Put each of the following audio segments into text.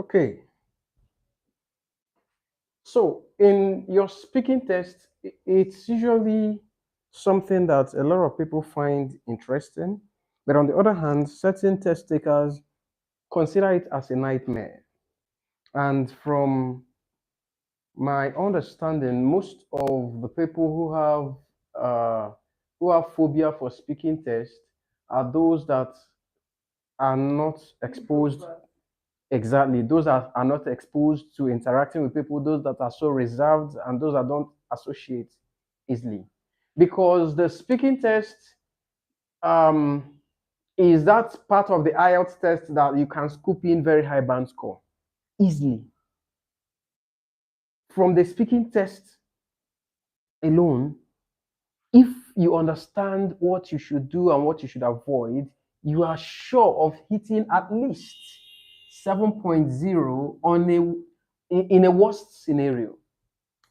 Okay. So in your speaking test, it's usually something that a lot of people find interesting. But on the other hand, certain test takers consider it as a nightmare. And from my understanding, most of the people who have phobia for speaking tests are those that are not exposed. Exactly. Those are not exposed to interacting with people, those that are so reserved, and those that don't associate easily. Because the speaking test um, is that part of the IELTS test that you can scoop in very high band score easily. From the speaking test alone, if you understand what you should do and what you should avoid, you are sure of hitting at least 7.0 on in a worst scenario.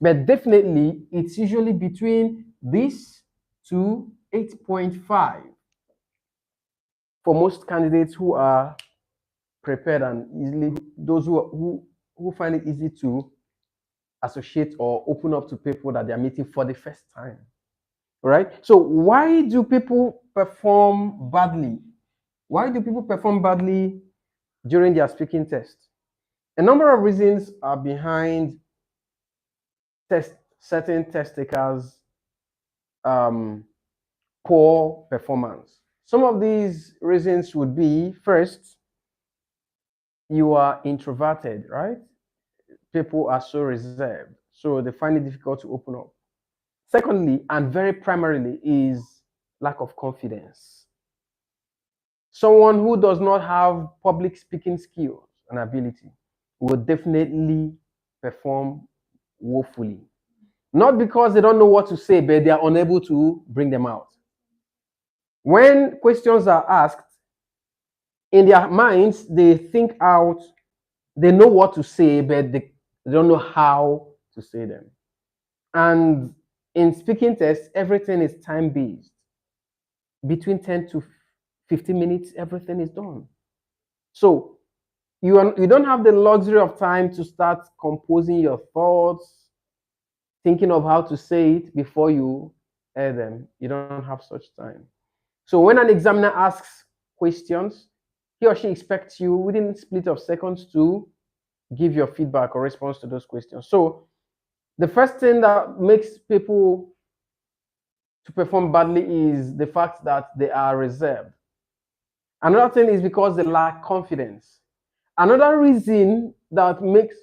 But definitely, it's usually between this to 8.5 for most candidates who are prepared and easily, those who find it easy to associate or open up to people that they're meeting for the first time. Right? So why do people perform badly? Why do people perform badly during their speaking test? A number of reasons are behind certain test takers' poor performance. Some of these reasons would be, first, you are introverted, right? People are so reserved, so they find it difficult to open up. Secondly, and very primarily, is lack of confidence. Someone who does not have public speaking skills and ability will definitely perform woefully. Not because they don't know what to say, but they are unable to bring them out. When questions are asked, in their minds, they think out, they know what to say, but they don't know how to say them. And in speaking tests, everything is time-based. Between 10 to 15 minutes, everything is done. So you don't have the luxury of time to start composing your thoughts, thinking of how to say it before you air them. You don't have such time. So when an examiner asks questions, he or she expects you within a split of seconds to give your feedback or response to those questions. So the first thing that makes people to perform badly is the fact that they are reserved. Another thing is because they lack confidence. Another reason that makes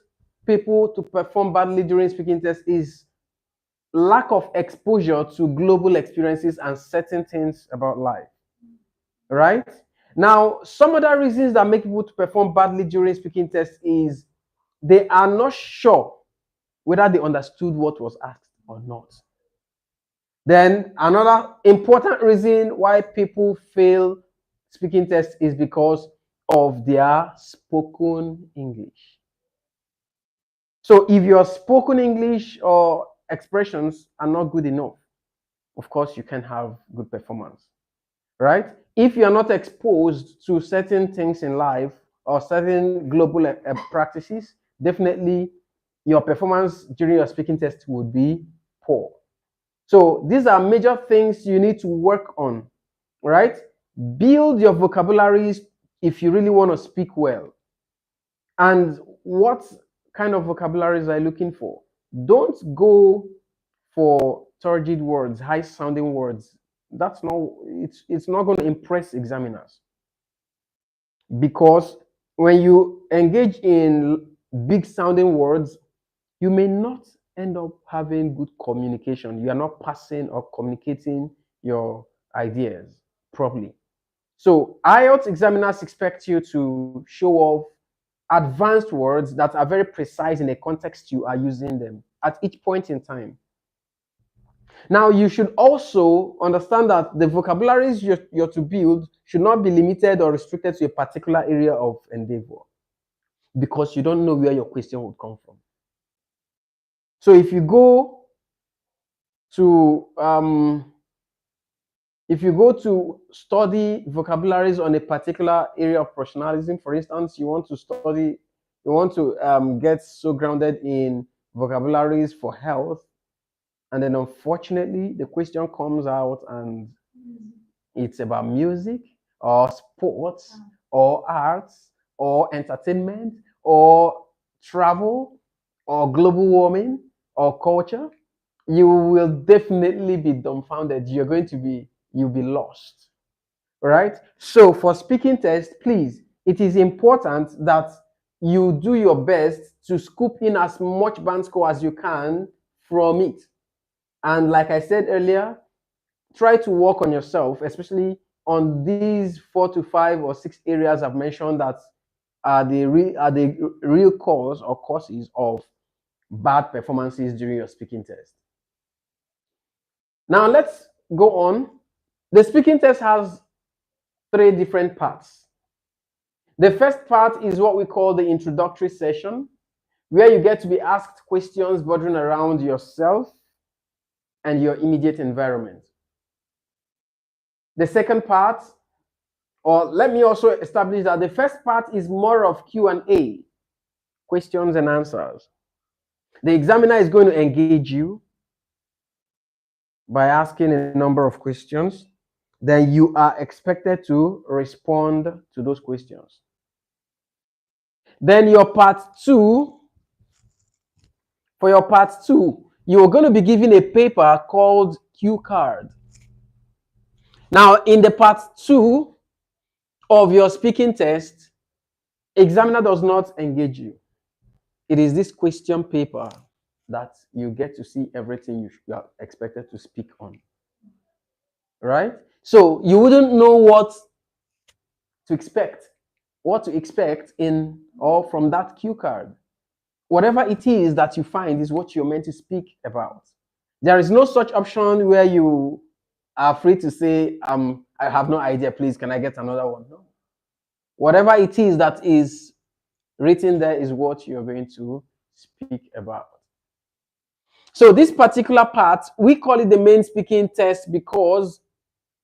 people to perform badly during speaking tests is lack of exposure to global experiences and certain things about life. Right? Now, some other reasons that make people to perform badly during speaking tests is they are not sure whether they understood what was asked or not. Then another important reason why people fail speaking tests is because of their spoken English. So if your spoken English or expressions are not good enough, of course you can have good performance, right? If you are not exposed to certain things in life or certain global practices, definitely your performance during your speaking test would be poor. So these are major things you need to work on, right? Build your vocabularies if you really want to speak well. And what kind of vocabularies are you looking for? Don't go for turgid words, high sounding words. That's not, it's not going to impress examiners. Because when you engage in big sounding words, you may not end up having good communication. You are not passing or communicating your ideas properly. So IELTS examiners expect you to show off advanced words that are very precise in the context you are using them at each point in time. Now, you should also understand that the vocabularies you're to build should not be limited or restricted to a particular area of endeavor, because you don't know where your question would come from. So if you go to study vocabularies on a particular area of professionalism, for instance, you want to study You want to get so grounded in vocabularies for health, and then unfortunately the question comes out and it's about music or sports or arts or entertainment or travel or global warming or culture. You will definitely be dumbfounded. You'll be lost. Right? So for speaking test, please, it is important that you do your best to scoop in as much band score as you can from it. And like I said earlier, try to work on yourself, especially on these 4 to 5 or 6 areas I've mentioned that are the real cause or causes of bad performances during your speaking test. Now let's go on. The speaking test has 3 different parts. The first part is what we call the introductory session, where you get to be asked questions bordering around yourself and your immediate environment. The second part, or let me also establish that the first part is more of Q&A, questions and answers. The examiner is going to engage you by asking a number of questions. Then you are expected to respond to those questions. Then your part 2, for your part 2, you're going to be given a paper called Q card. Now, in the part 2 of your speaking test, examiner does not engage you. It is this question paper that you get to see everything you are expected to speak on. Right? So you wouldn't know what to expect in or from that cue card. Whatever it is that you find is what you're meant to speak about. There is no such option where you are free to say, I have no idea, please, can I get another one? No. Whatever it is that is written there is what you're going to speak about. So this particular part, we call it the main speaking test because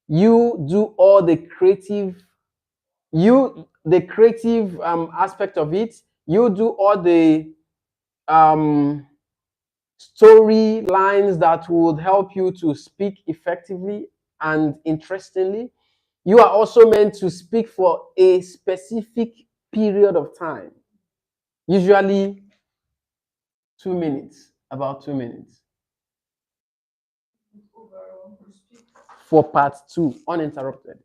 you do all the creative, aspect of it. You do all the storylines that would help you to speak effectively and interestingly. You are also meant to speak for a specific period of time, usually 2 minutes, about 2 minutes. For part 2, uninterrupted,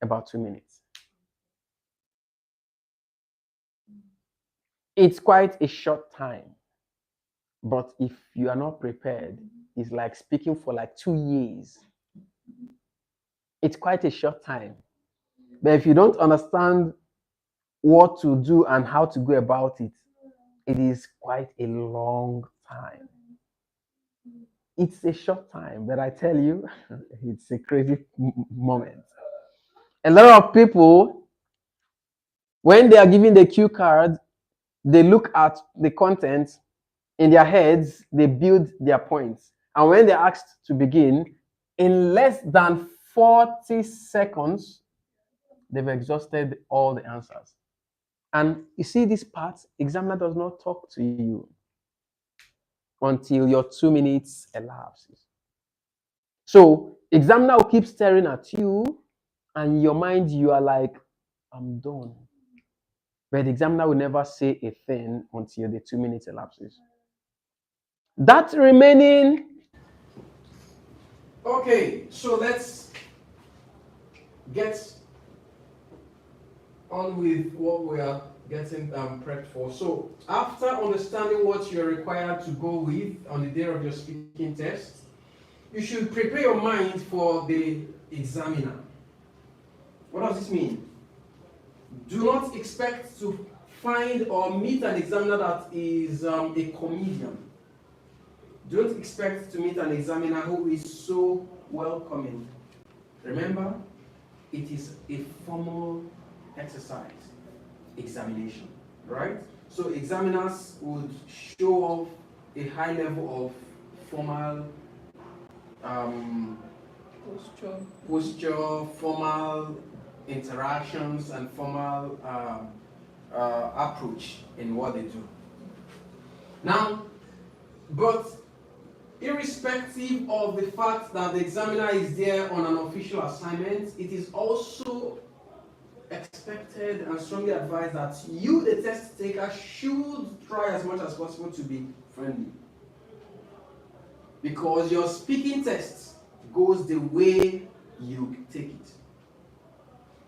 about 2 minutes. It's quite a short time, but if you are not prepared, it's like speaking for like 2 years. It's quite a short time. But if you don't understand what to do and how to go about it, it is quite a long time. It's a short time, but I tell you, it's a crazy moment. A lot of people, when they are given the cue card, they look at the content in their heads, they build their points. And when they're asked to begin, in less than 40 seconds, they've exhausted all the answers. And you see this part, examiner does not talk to you until your 2 minutes elapses. So examiner will keep staring at you, and in your mind, you are like, I'm done. But the examiner will never say a thing until the 2 minutes elapses. That remaining. Okay, so let's get on with what we are getting prepped for. So after understanding what you're required to go with on the day of your speaking test, you should prepare your mind for the examiner. What does this mean? Do not expect to find or meet an examiner that is a comedian. Don't expect to meet an examiner who is so welcoming. Remember, it is a formal exercise, examination, right? So examiners would show off a high level of formal posture, formal interactions, and formal approach in what they do. Now, but irrespective of the fact that the examiner is there on an official assignment, it is also expected and strongly advised that you, the test taker, should try as much as possible to be friendly. Because your speaking test goes the way you take it.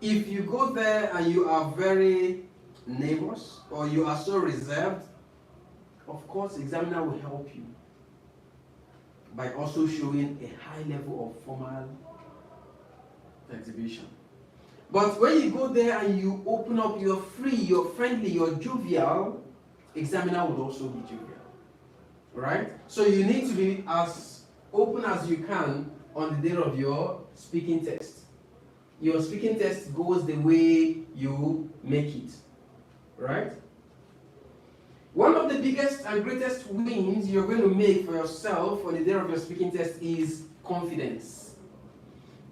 If you go there and you are very nervous or you are so reserved, of course, the examiner will help you by also showing a high level of formal exhibition. But when you go there and you open up, you're free, you're friendly, you're jovial, examiner will also be jovial. Right? So you need to be as open as you can on the day of your speaking test. Your speaking test goes the way you make it. Right? One of the biggest and greatest wins you're going to make for yourself on the day of your speaking test is confidence.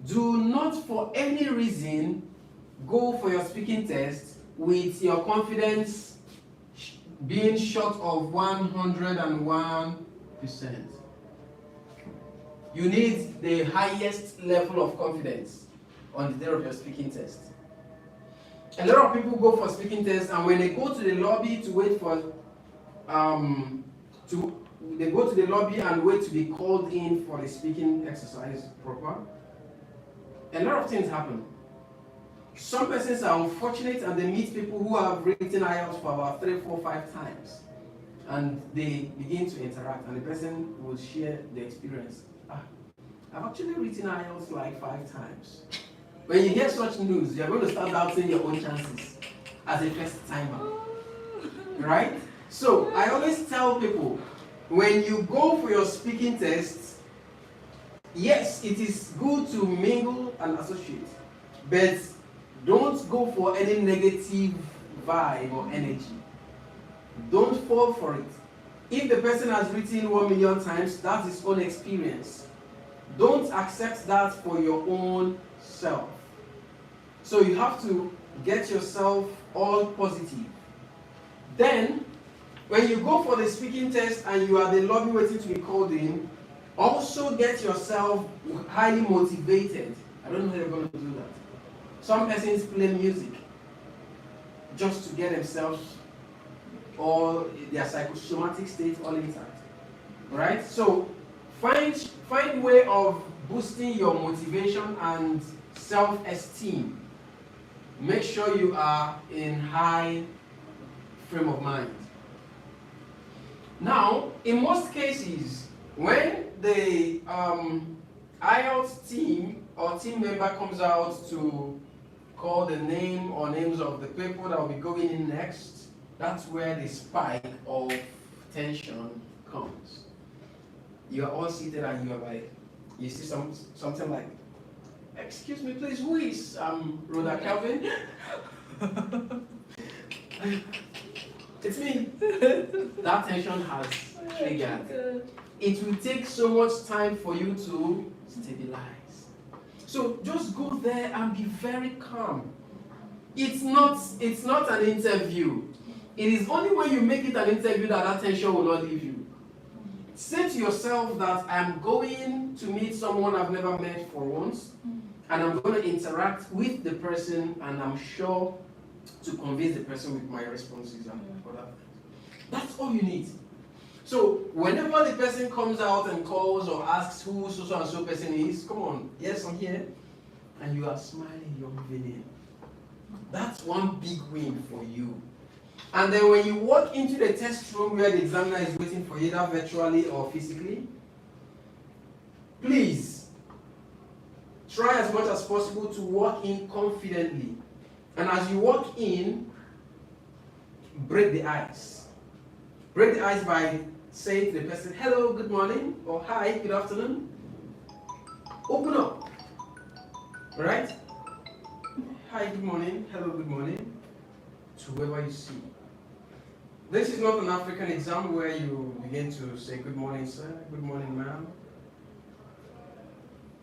Do not for any reason go for your speaking test with your confidence being short of 101%. You need the highest level of confidence on the day of your speaking test. A lot of people go for speaking tests, and when they go to the lobby to wait for they go to the lobby and wait to be called in for the speaking exercise proper, a lot of things happen. Some persons are unfortunate and they meet people who have written IELTS for about 3, 4, 5 times, and they begin to interact, and the person will share the experience. I've actually written IELTS like 5 times. When you hear such news, you're going to start doubting your own chances as a first timer. Right? So I always tell people, when you go for your speaking test, yes, it is good to mingle and associate, but don't go for any negative vibe or energy. Don't fall for it. If the person has written 1 million times, that's his own experience. Don't accept that for your own self. So you have to get yourself all positive. Then, when you go for the speaking test and you are the lobby waiting to be called in, also get yourself highly motivated. I don't know how you're going to do that. Some persons play music just to get themselves or their psychosomatic state all intact. Right? So find way of boosting your motivation and self-esteem. Make sure you are in high frame of mind. Now, in most cases, when the IELTS team or team member comes out to call the name or names of the people that will be going in next, that's where the spike of tension comes. You are all seated and you are like, you see something like, excuse me please, who is Rhoda Calvin? It's me. That tension has triggered. It will take so much time for you to stabilize. So just go there and be very calm. It's not an interview. It is only when you make it an interview that tension will not leave you. Say to yourself that I'm going to meet someone I've never met for once, and I'm going to interact with the person, and I'm sure to convince the person with my responses and other things. That's all you need. So whenever the person comes out and calls or asks who so and so person is, come on, yes, I'm here, and you are smiling, you're moving in. That's one big win for you. And then when you walk into the test room where the examiner is waiting for you, either virtually or physically, please try as much as possible to walk in confidently. And as you walk in, break the ice. Break the ice by saying to the person, hello, good morning, or hi, good afternoon. Open up. Right? Hi, good morning, hello, good morning, to whoever you see. This is not an African exam where you begin to say good morning, sir, good morning, ma'am.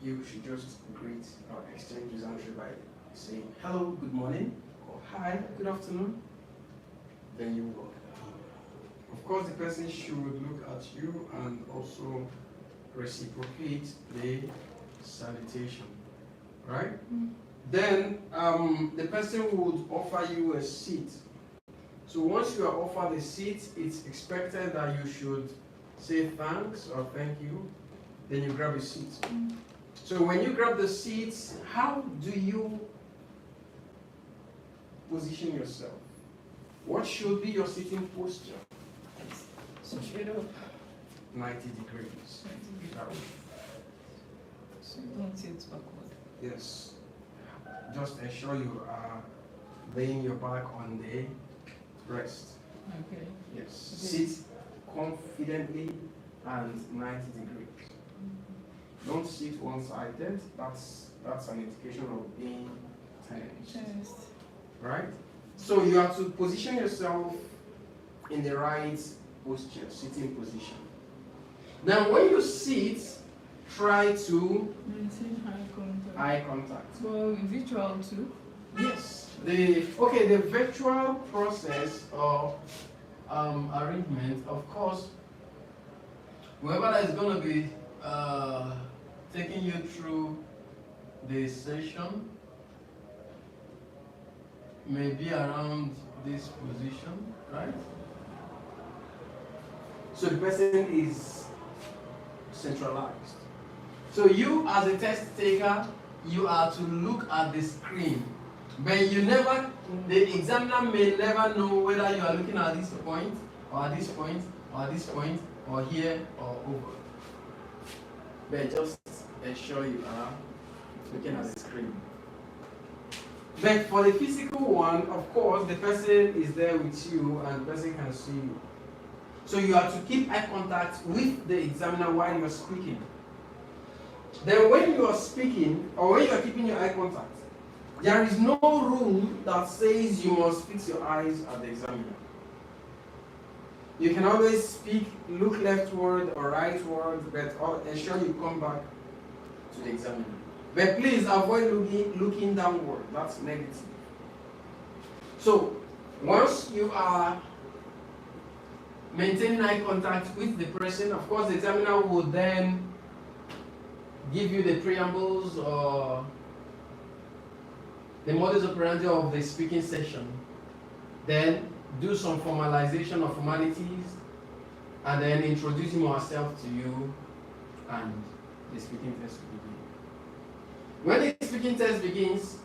You should just greet or exchange pleasantry by saying hello, good morning, or hi, good afternoon. then you walk. Of course, the person should look at you and also reciprocate the salutation, right? Then the person would offer you a seat. So once you are offered a seat, it's expected that you should say thanks or thank you. Then you grab a seat. So when you grab the seat, how do you position yourself? What should be your sitting posture? So straight up. 90 degrees. So you don't tilt backward. Yes. Just ensure you are laying your back on the rest. Okay. Yes. Sit confidently and 90 degrees. Don't sit one-sided. That's an indication of being tense. Right? So you have to position yourself in the right posture, sitting position. Now when you sit, try to maintain eye contact. Well, virtual too. Yes. The virtual process or arrangement, of course, whoever that is going to be taking you through the session may be around this position, right? So the person is centralized. So you as a test taker, you are to look at the screen. But the examiner may never know whether you are looking at this point, or at this point, or at this point, or here, or over. But just ensure you are looking at the screen. But for the physical one, of course, the person is there with you and the person can see you. So you have to keep eye contact with the examiner while you are speaking. Then when you are speaking, or when you are keeping your eye contact, there is no rule that says you must fix your eyes at the examiner. You can always speak, look leftward or rightward, but ensure you come back to the examiner. But please avoid looking downward. That's negative. So once you are maintaining eye contact with the person, of course the examiner will then give you the preambles or the modus operandi of the speaking session. Then do some formalization of formalities and then introduce him or herself to you and the speaking test will begin. When the speaking test begins,